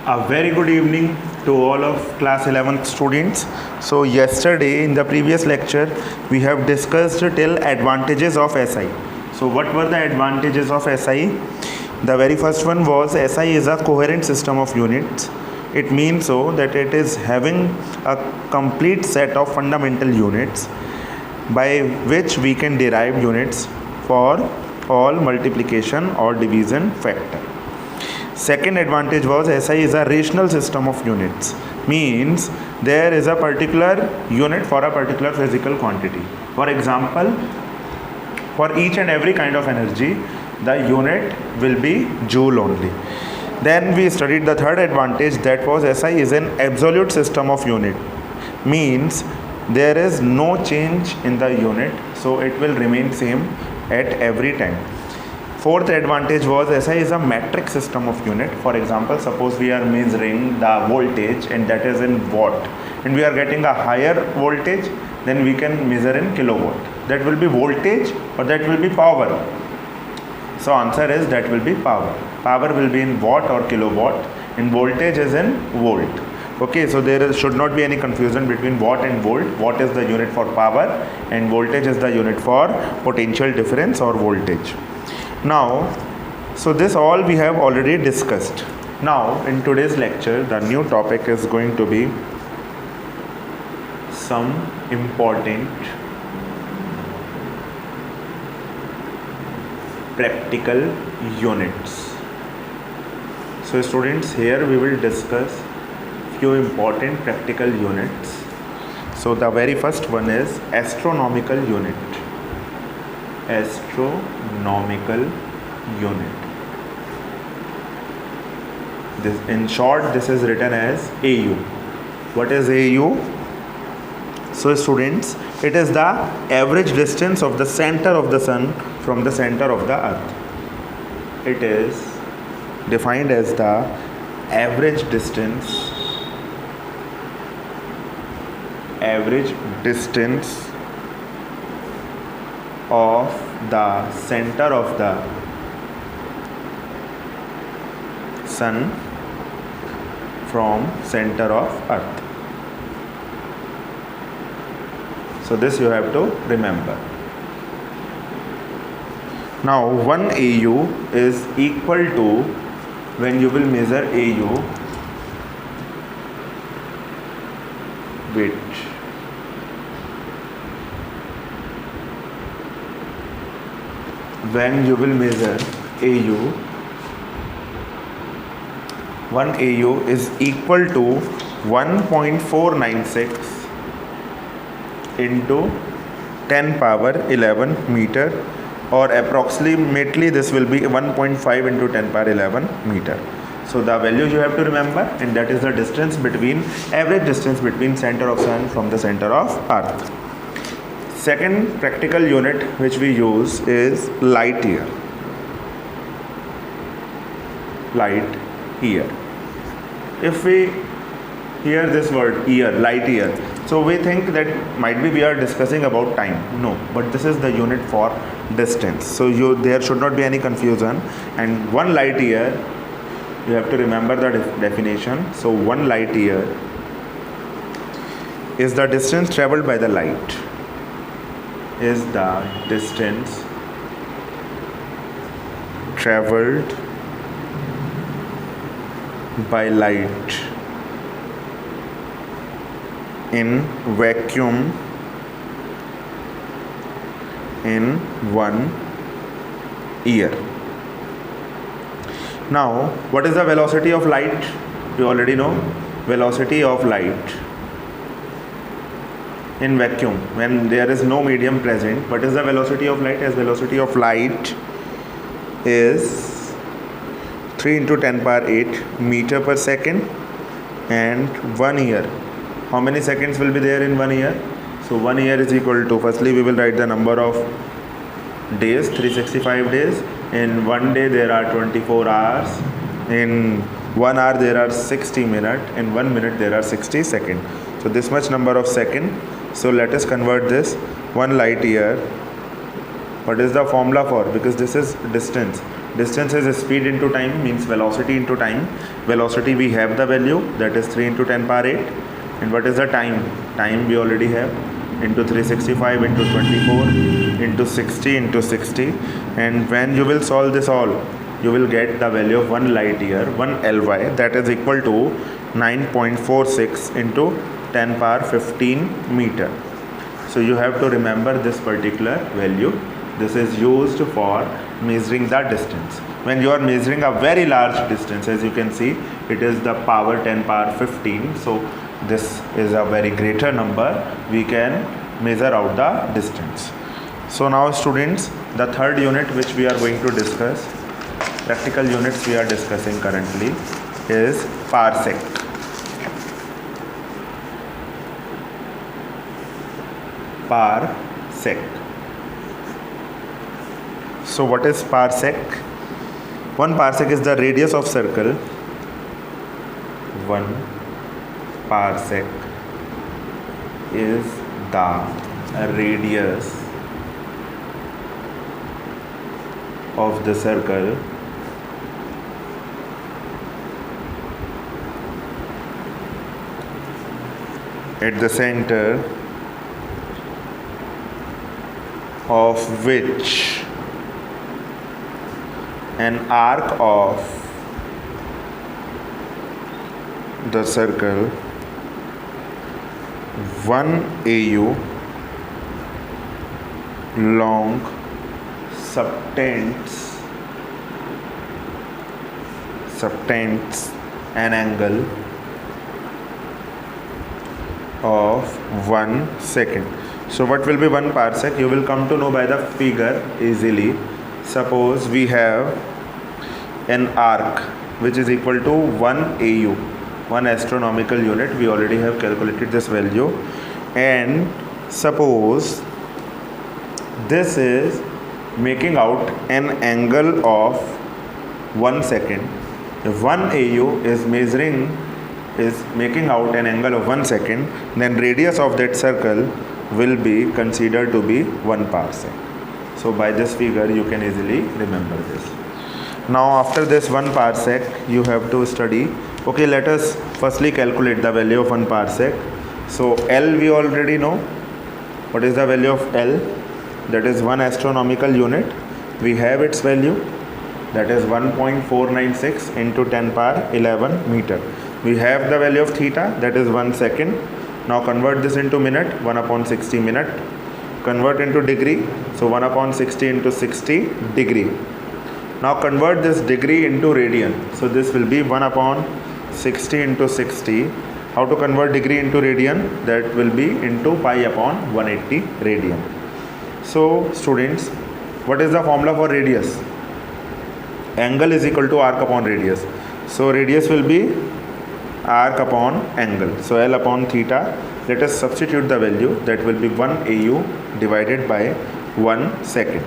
A very good evening to all of class 11th students. So yesterday in the previous lecture we have discussed till advantages of SI. So what were the advantages of SI? The very first one was SI is a coherent system of units. It means so that it is having a complete set of fundamental units by which we can derive units for all multiplication or division factor. Second advantage was SI is a rational system of units. Means there is a particular unit for a particular physical quantity. For example, for each and every kind of energy, the unit will be joule only. Then we studied the third advantage, that was SI is an absolute system of unit. Means there is no change in the unit, so it will remain same at every time. Fourth advantage was SI is a metric system of unit. For example, suppose we are measuring the voltage and that is in watt, and we are getting a higher voltage, then we can measure in kilowatt. That will be voltage or that will be power. So answer is that will be power. Power will be in watt or kilowatt, and voltage is in volt. Okay, so there should not be any confusion between watt and volt. Watt is the unit for power and voltage is the unit for potential difference or voltage. Now, so this all we have already discussed. Now in today's lecture the new topic is going to be some important practical units. So students, here we will discuss few important practical units. So the very first one is astronomical unit. Astronomical unit. This, in short, this is written as AU. What is AU? So students, it is the average distance of the center of the sun from the center of the earth. It is defined as the average distance of the center of the sun from center of earth. So this you have to remember. Now 1 AU is equal to, when you will measure AU, which when you will measure AU, 1 AU is equal to 1.496 into 10 power 11 meter, or approximately this will be 1.5 into 10 power 11 meter. So the value you have to remember, and that is the distance between, average distance between center of sun from the center of earth. Second practical unit which we use is light year. Light year. If we hear this word year, light year, so we think that might be we are discussing about time. No, but this is the unit for distance. So there should not be any confusion. And 1 light year, you have to remember the definition. So 1 light year is the distance traveled by the light. Is the distance traveled by light in vacuum in 1 year. Now, what is the velocity of light? You already know. Velocity of light in vacuum, when there is no medium present, what is the velocity of light? As velocity of light is 3 into 10 power 8 meter per second, and 1 year. How many seconds will be there in 1 year? So 1 year is equal to, firstly we will write the number of days, 365 days. In 1 day there are 24 hours. In 1 hour there are 60 minutes. In 1 minute there are 60 seconds. So this much number of second. So let us convert this. 1 light year, what is the formula for? Because this is distance. Distance is speed into time, means velocity into time. Velocity we have the value, that is 3 into 10 power 8. And what is the time? Time we already have, into 365 into 24 into 60 into 60. And when you will solve this all, you will get the value of 1 light year, 1 Ly, that is equal to 9.46 into 10 power 15 meter. So you have to remember this particular value. This is used for measuring the distance. When you are measuring a very large distance, as you can see, it is the power 10 power 15. So this is a very greater number. We can measure out the distance. So now students, the third unit which we are going to discuss, practical units we are discussing currently, is parsec. Parsec. So what is parsec? 1 parsec is the radius of circle. 1 parsec is the radius of the circle at the center of which an arc of the circle 1 AU long subtends an angle of 1 second. So what will be 1 parsec? You will come to know by the figure easily. Suppose we have an arc which is equal to 1 AU, 1 astronomical unit. We already have calculated this value. And suppose this is making out an angle of 1 second. If 1 AU is making out an angle of 1 second, then radius of that circle will be considered to be 1 parsec. So by this figure you can easily remember this. Now after this 1 parsec you have to study. Okay, let us firstly calculate the value of 1 parsec. So L we already know. What is the value of L? That is 1 astronomical unit. We have its value, that is 1.496 into 10 power 11 meter. We have the value of theta, that is 1 second. Now convert this into minute, 1 upon 60 minute. Convert into degree, so 1 upon 60 into 60 degree. Now convert this degree into radian. So this will be 1 upon 60 into 60. How to convert degree into radian? That will be into pi upon 180 radian. So students, what is the formula for radius? Angle is equal to arc upon radius. So radius will be arc upon angle. So L upon theta. Let us substitute the value, that will be 1 AU divided by 1 second.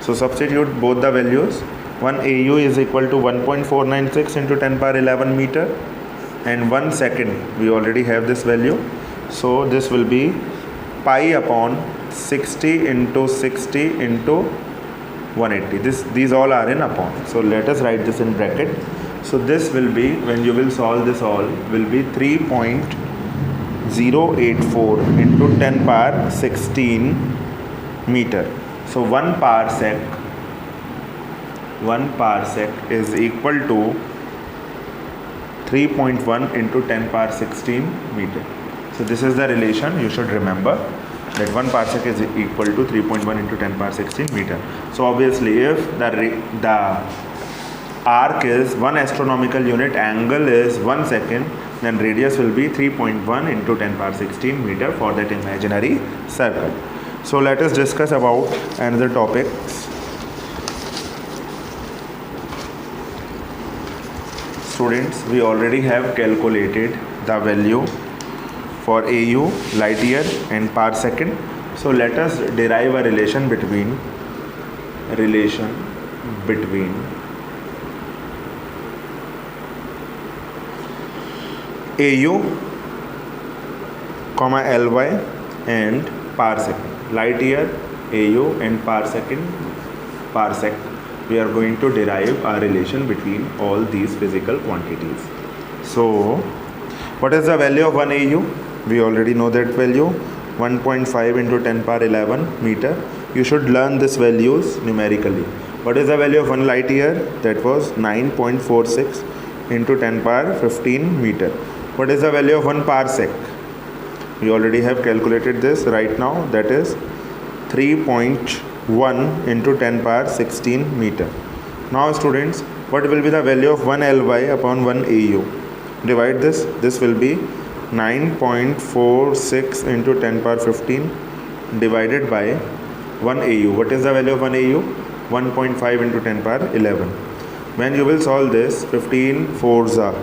So substitute both the values. 1 AU is equal to 1.496 into 10 power 11 meter, and 1 second we already have this value. So this will be pi upon 60 into 60 into 180. These all are in upon. So let us write this in bracket. So this will be, when you will solve this all, will be 3.084 into 10 power 16 meter. So 1 parsec is equal to 3.1 into 10 power 16 meter. So this is the relation you should remember, that 1 parsec is equal to 3.1 into 10 power 16 meter. So obviously if the arc is 1 astronomical unit, angle is 1 second, then radius will be 3.1 into 10 power 16 meter for that imaginary circle. So let us discuss about another topic. Students, we already have calculated the value for AU, light year, and per second. So let us derive a relation between AU, Ly and per second. Light year, AU, and per second, parsec. we are going to derive our relation between all these physical quantities. So what is the value of 1 AU? We already know that value, 1.5 into 10 power 11 meter. You should learn this values numerically. What is the value of 1 light year? That was 9.46 into 10 power 15 meter. What is the value of 1 parsec? We already have calculated this right now. That is 3.1 into 10 power 16 meter. Now students, what will be the value of 1 Ly upon 1 AU? Divide this. This will be 9.46 into 10 power 15 divided by 1 AU. What is the value of 1 AU? 1.5 into 10 power 11. When you will solve this, 15 4s are,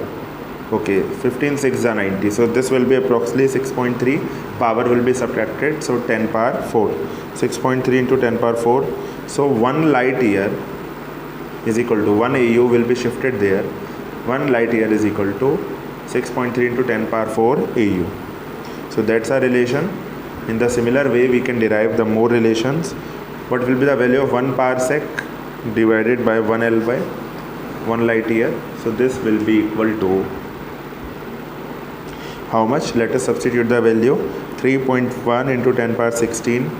okay, 15 6s are 90. So this will be approximately 6.3. Power will be subtracted. So 10 power 4. 6.3 into 10 power 4. So 1 light year is equal to 1 AU will be shifted there. 1 light year is equal to 6.3 into 10 power 4 AU. So that's our relation. In the similar way, we can derive the more relations. What will be the value of 1 parsec divided by 1 L by 1 light year? So this will be equal to how much? Let us substitute the value. 3.1 into 10 power 16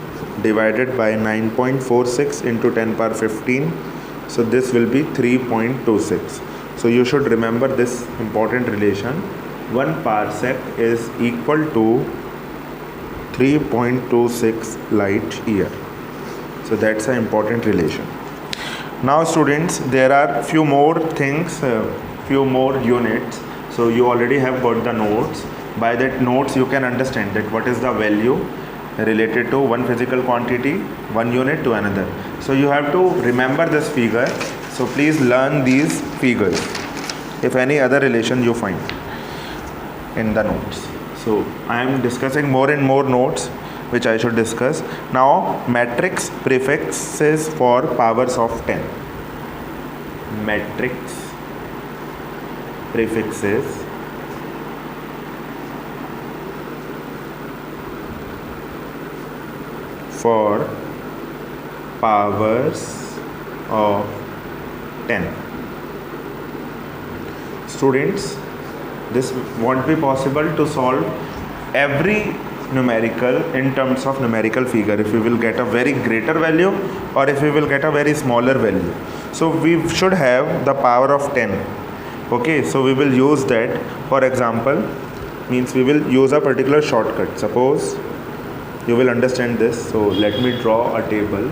divided by 9.46 into 10 power 15. So this will be 3.26. So you should remember this important relation. 1 parsec is equal to 3.26 light year. So that's an important relation. Now students, there are few more things, few more units. So you already have got the notes. By that notes you can understand that what is the value related to one physical quantity, one unit to another. So you have to remember this figure. So please learn these figures if any other relation you find in the notes. So I am discussing more and more notes which I should discuss. Now matrix prefixes for powers of 10. Matrix prefixes for powers of 10. Students, this won't be possible to solve every numerical in terms of numerical figure if we will get a very greater value or if we will get a very smaller value. So we should have the power of 10. Okay, so we will use that. For example, means we will use a particular shortcut. Suppose you will understand this. So let me draw a table.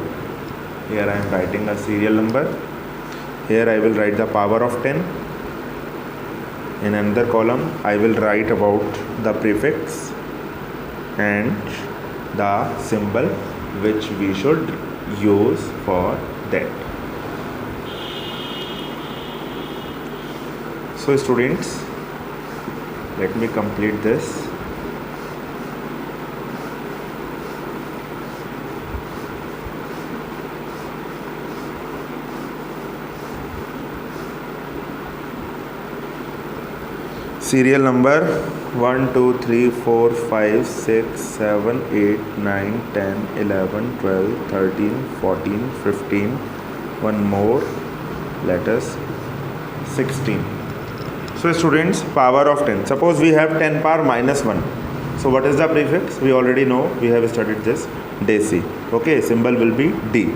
Here I am writing a serial number. Here I will write the power of 10. In another column I will write about the prefix and the symbol which we should use for that. So students, let me complete this. Serial number 1 2 3 4 5 6 7 8 9 10 11 12 13 14 15. One more, let us 16. So students, power of 10. Suppose we have 10 power minus 1. So what is the prefix? We already know, we have studied this, deci. Okay, symbol will be D.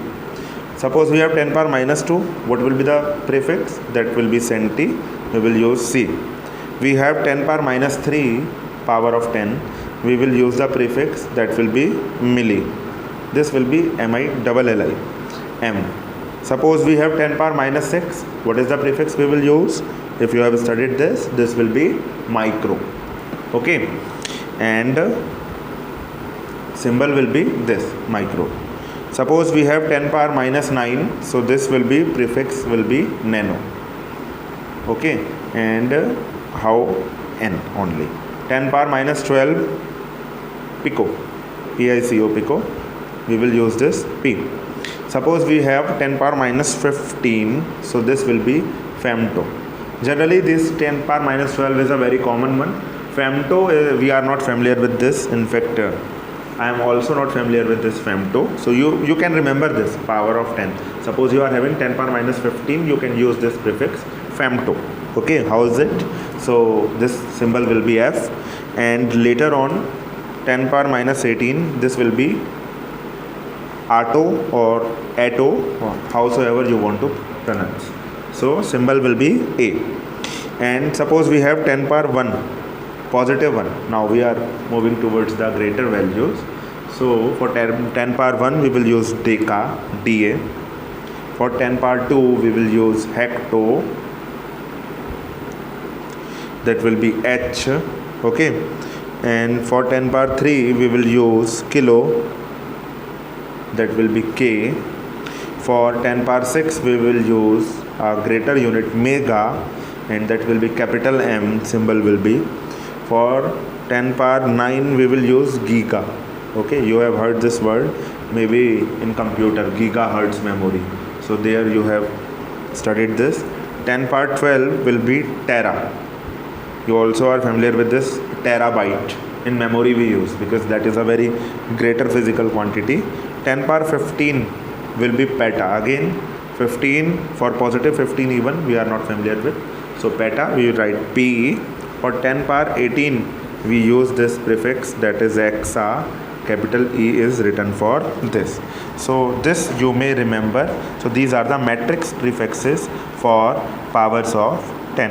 Suppose we have 10 power minus 2. What will be the prefix? That will be centi. We will use C. We have 10 power minus 3 power of 10. We will use the prefix that will be milli. This will be MI M. Suppose we have 10 power minus 6. What is the prefix we will use? If you have studied this will be micro. Okay, and symbol will be this, micro. Suppose we have 10 power minus 9. So this will be, prefix will be nano. Okay, and how? N only. 10 power minus 12 pico, PICO, pico. We will use this P. Suppose we have 10 power minus 15. So this will be femto. Generally this 10 power minus 12 is a very common one. Femto, we are not familiar with this. In fact, I am also not familiar with this femto. So you can remember this power of 10. Suppose you are having 10 power minus 15, you can use this prefix femto. Okay, how is it? So this symbol will be F, and later on 10 power minus 18, this will be Atto or Atto, or howsoever you want to pronounce. So symbol will be A. And suppose we have 10 power 1, positive 1. Now we are moving towards the greater values. So for 10 power 1 we will use deca, Da. For 10 power 2 we will use hecto, that will be H. Okay, and for 10 power 3 we will use kilo, that will be K. For 10 power 6 we will use a greater unit mega, and that will be capital M, symbol will be. For 10 power 9 we will use giga. Okay, you have heard this word maybe in computer, gigahertz memory. So there you have studied this. 10 power 12 will be tera. You also are familiar with this terabyte. In memory we use, because that is a very greater physical quantity. 10 power 15 will be peta. Again 15, for positive 15 even we are not familiar with. So peta we write P. For 10 power 18 we use this prefix, that is exa. Capital E is written for this. So this you may remember. So these are the matrix prefixes for powers of 10.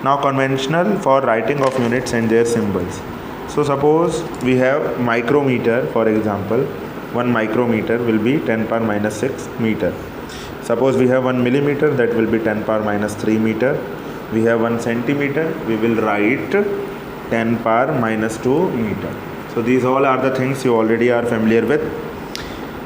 Now conventional for writing of units and their symbols. So suppose we have micrometer, for example. 1 micrometer will be 10 power minus 6 meter. Suppose we have 1 millimeter, that will be 10 power minus 3 meter. We have 1 centimeter, we will write 10 power minus 2 meter. So these all are the things you already are familiar with.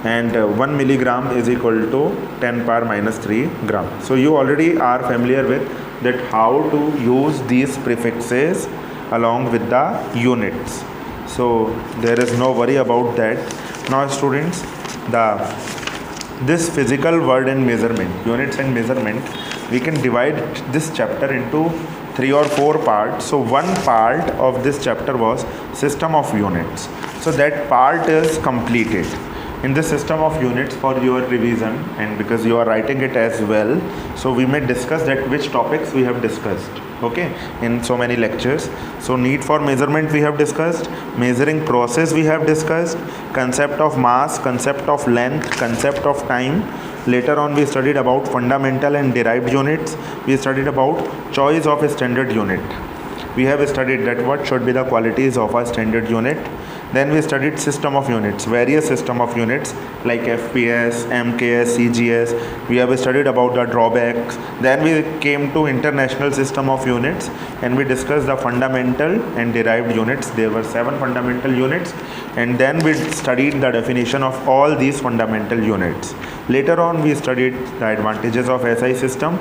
And 1 milligram is equal to 10 power minus 3 gram. So you already are familiar with that how to use these prefixes along with the units. So there is no worry about that. Now students, this physical word and measurement, units and measurement, we can divide this chapter into 3 or 4 parts. So one part of this chapter was system of units. So that part is completed. In the system of units, for your revision, and because you are writing it as well, so we may discuss that which topics we have discussed, okay, in so many lectures. So need for measurement we have discussed, measuring process we have discussed, concept of mass, concept of length, concept of time. Later on we studied about fundamental and derived units. We studied about choice of a standard unit. We have studied that what should be the qualities of a standard unit. Then we studied system of units, various system of units like FPS, MKS, CGS. We have studied about the drawbacks. Then we came to international system of units, and we discussed the fundamental and derived units. There were 7 fundamental units, and then we studied the definition of all these fundamental units. Later on we studied the advantages of SI system,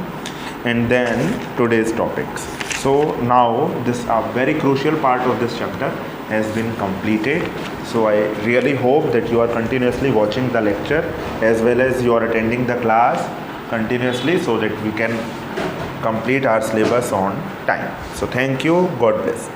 and then today's topics. So now this a very crucial part of this chapter has been completed. So I really hope that you are continuously watching the lecture as well as you are attending the class continuously, so that we can complete our syllabus on time. So thank you. God bless.